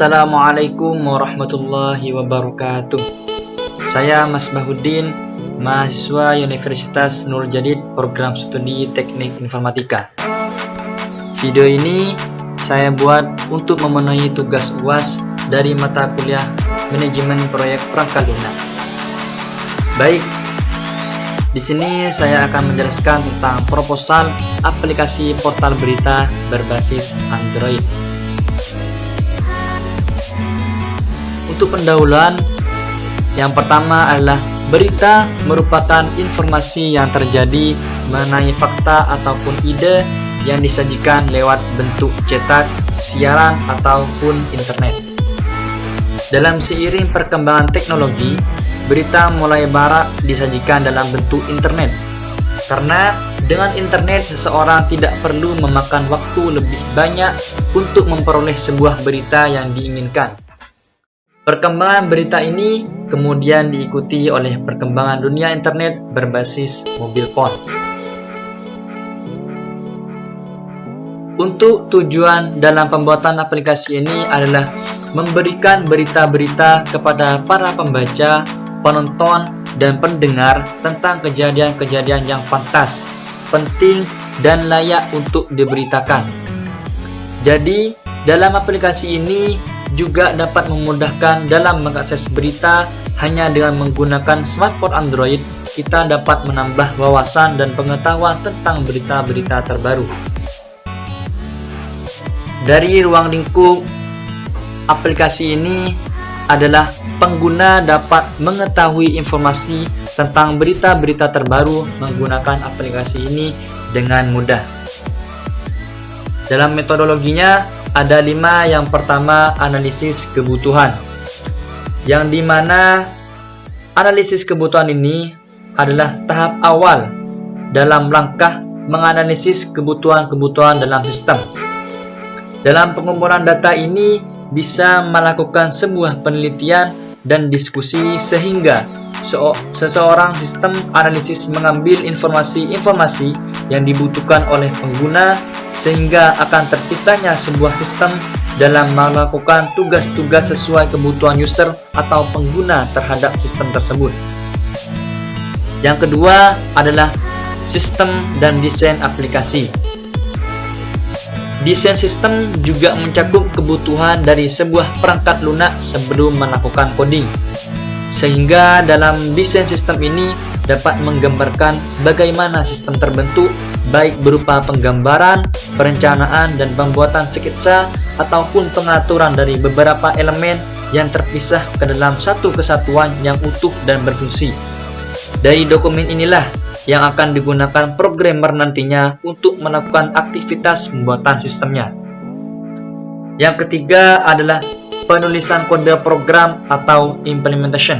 Assalamualaikum warahmatullahi wabarakatuh. Saya Mas Bahuddin, mahasiswa Universitas Nurul Jadid, program studi Teknik Informatika. Video ini saya buat untuk memenuhi tugas UAS dari mata kuliah Manajemen Proyek Perangkat Lunak. Baik, di sini saya akan menjelaskan tentang proposal aplikasi portal berita berbasis Android. Untuk pendahuluan, yang pertama adalah berita merupakan informasi yang terjadi mengenai fakta ataupun ide yang disajikan lewat bentuk cetak, siaran, ataupun internet. Dalam seiring perkembangan teknologi, berita mulai marak disajikan dalam bentuk internet. Karena dengan internet seseorang tidak perlu memakan waktu lebih banyak untuk memperoleh sebuah berita yang diinginkan. Perkembangan berita ini kemudian diikuti oleh perkembangan dunia internet berbasis mobil phone. Untuk tujuan dalam pembuatan aplikasi ini adalah memberikan berita-berita kepada para pembaca, penonton, dan pendengar tentang kejadian-kejadian yang pantas, penting, dan layak untuk diberitakan. Jadi, dalam aplikasi ini juga dapat memudahkan dalam mengakses berita. Hanya dengan menggunakan smartphone Android, kita dapat menambah wawasan dan pengetahuan tentang berita-berita terbaru. Dari ruang lingkup aplikasi ini adalah pengguna dapat mengetahui informasi tentang berita-berita terbaru menggunakan aplikasi ini dengan mudah. Dalam metodologinya ada 5. Yang pertama, analisis kebutuhan, yang dimana analisis kebutuhan ini adalah tahap awal dalam langkah menganalisis kebutuhan-kebutuhan dalam sistem. Dalam pengumpulan data ini bisa melakukan sebuah penelitian dan diskusi sehingga seseorang sistem analisis mengambil informasi-informasi yang dibutuhkan oleh pengguna sehingga akan terciptanya sebuah sistem dalam melakukan tugas-tugas sesuai kebutuhan user atau pengguna terhadap sistem tersebut. Yang kedua adalah sistem dan desain aplikasi. Desain sistem juga mencakup kebutuhan dari sebuah perangkat lunak sebelum melakukan coding. Sehingga dalam desain sistem ini dapat menggambarkan bagaimana sistem terbentuk, baik berupa penggambaran, perencanaan, dan pembuatan skitsa ataupun pengaturan dari beberapa elemen yang terpisah ke dalam satu kesatuan yang utuh dan berfungsi. Dari dokumen inilah yang akan digunakan programmer nantinya untuk melakukan aktivitas pembuatan sistemnya. Yang ketiga adalah penulisan kode program atau implementation.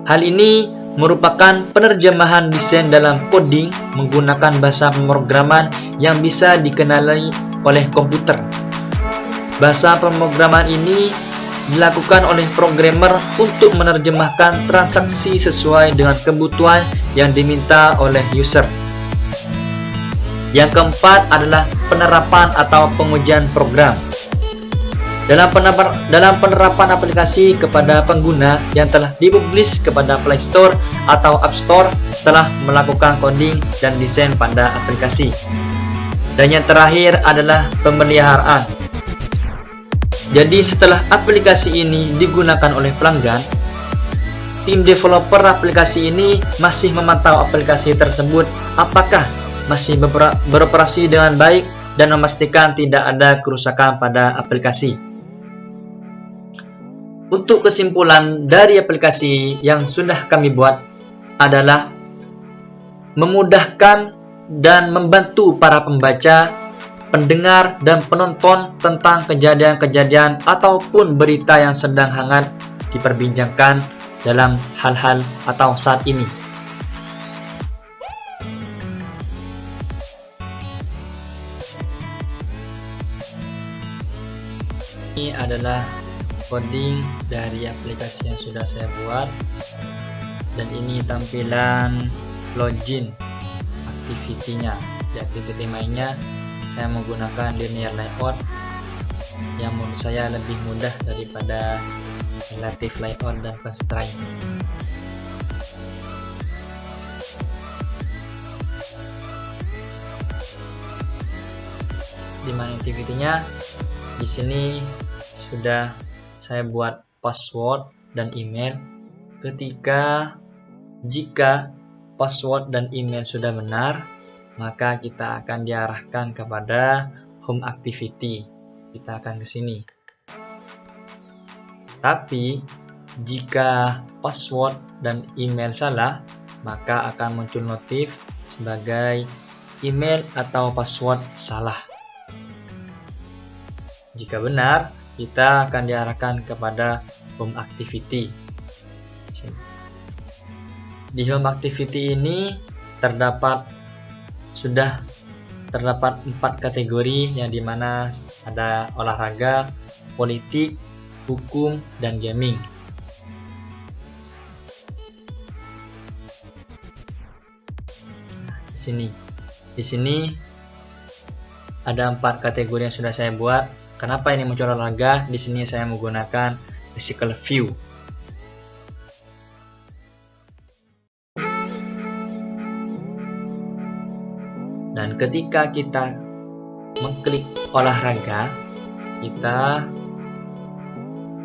Hal ini merupakan penerjemahan desain dalam coding menggunakan bahasa pemrograman yang bisa dikenali oleh komputer. Bahasa pemrograman ini dilakukan oleh programmer untuk menerjemahkan transaksi sesuai dengan kebutuhan yang diminta oleh user. Yang keempat adalah penerapan atau pengujian program. Dalam penerapan aplikasi kepada pengguna yang telah dipublish kepada Play Store atau App Store setelah melakukan coding dan desain pada aplikasi. Dan yang terakhir adalah pemeliharaan. Jadi setelah aplikasi ini digunakan oleh pelanggan, tim developer aplikasi ini masih memantau aplikasi tersebut apakah masih beroperasi dengan baik dan memastikan tidak ada kerusakan pada aplikasi. Untuk kesimpulan dari aplikasi yang sudah kami buat adalah memudahkan dan membantu para pembaca, pendengar, dan penonton tentang kejadian-kejadian ataupun berita yang sedang hangat diperbincangkan dalam hal-hal atau saat ini. Ini adalah coding dari aplikasi yang sudah saya buat, dan ini tampilan login activity-nya. Di activity mainnya saya menggunakan linear layout yang menurut saya lebih mudah daripada relative layout dan constraint. Di mana activity-nya? Di sini sudah saya buat password dan email. Jika password dan email sudah benar, maka kita akan diarahkan kepada home activity. Kita akan ke sini. Tapi jika password dan email salah, maka akan muncul notif sebagai email atau password salah. Jika benar, kita akan diarahkan kepada home activity. Di home activity ini sudah terdapat 4 kategori, yang dimana ada olahraga, politik, hukum, dan gaming. Di sini ada 4 kategori yang sudah saya buat. Kenapa ini muncul olahraga? Di sini saya menggunakan physical view. Dan ketika kita mengklik olahraga, kita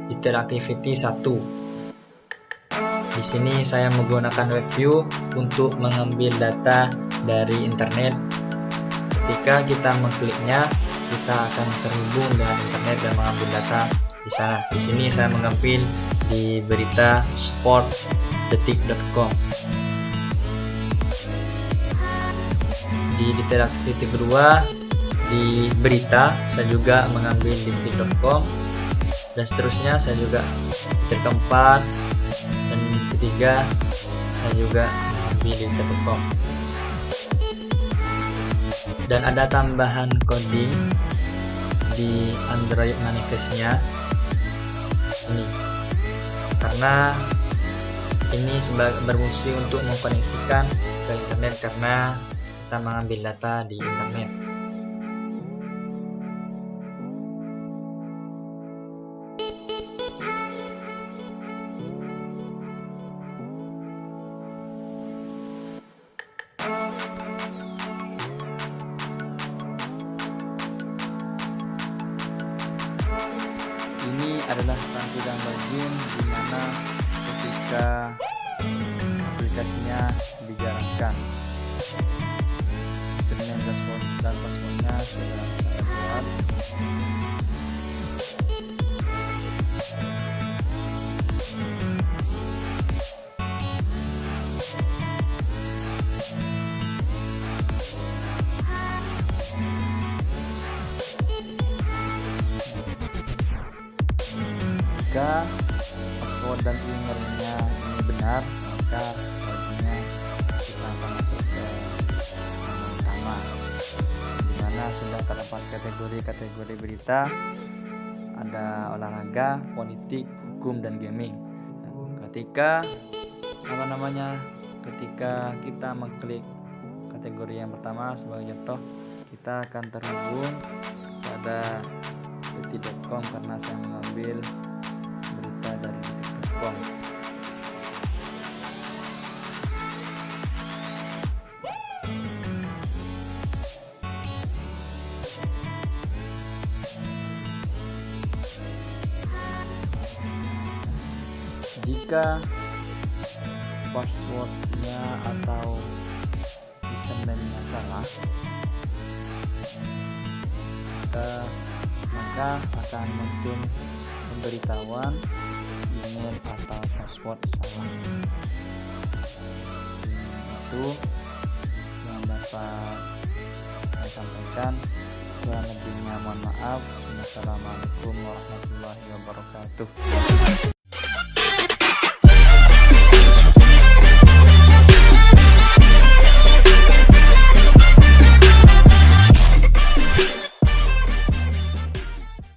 detail activity 1. Di sini saya menggunakan web view untuk mengambil data dari internet. Ketika kita mengkliknya, kita akan terhubung dengan internet dan mengambil data di sana. Di sini saya mengambil di berita sportdetik.com. Di detail activity kedua, di berita saya juga mengambil di detik.com, dan seterusnya saya juga detail keempat dan ketiga saya juga mengambil di detik.com. Dan ada tambahan coding di Android manifestnya ini, karena ini berfungsi untuk mengkoneksikan ke internet, karena kita mengambil data di internet. Ini adalah tampilan login di mana ketika aplikasinya dijalankan. Username dan passwordnya sudah saya buat. Jika password dan emailnya ini benar, maka loginnya kita akan masuk ke menu utama, dimana sudah terdapat kategori berita, ada olahraga, politik, hukum, dan gaming. Ketika kita mengklik kategori yang pertama sebagai contoh, kita akan terhubung pada detik.com karena saya mengambil berita dari detik.com. Jika passwordnya atau username-nya salah, maka akan muncul pemberitahuan email atau password salah. Itu yang dapat saya sampaikan. Kurang lebihnya mohon maaf. Wassalamualaikum warahmatullahi wabarakatuh.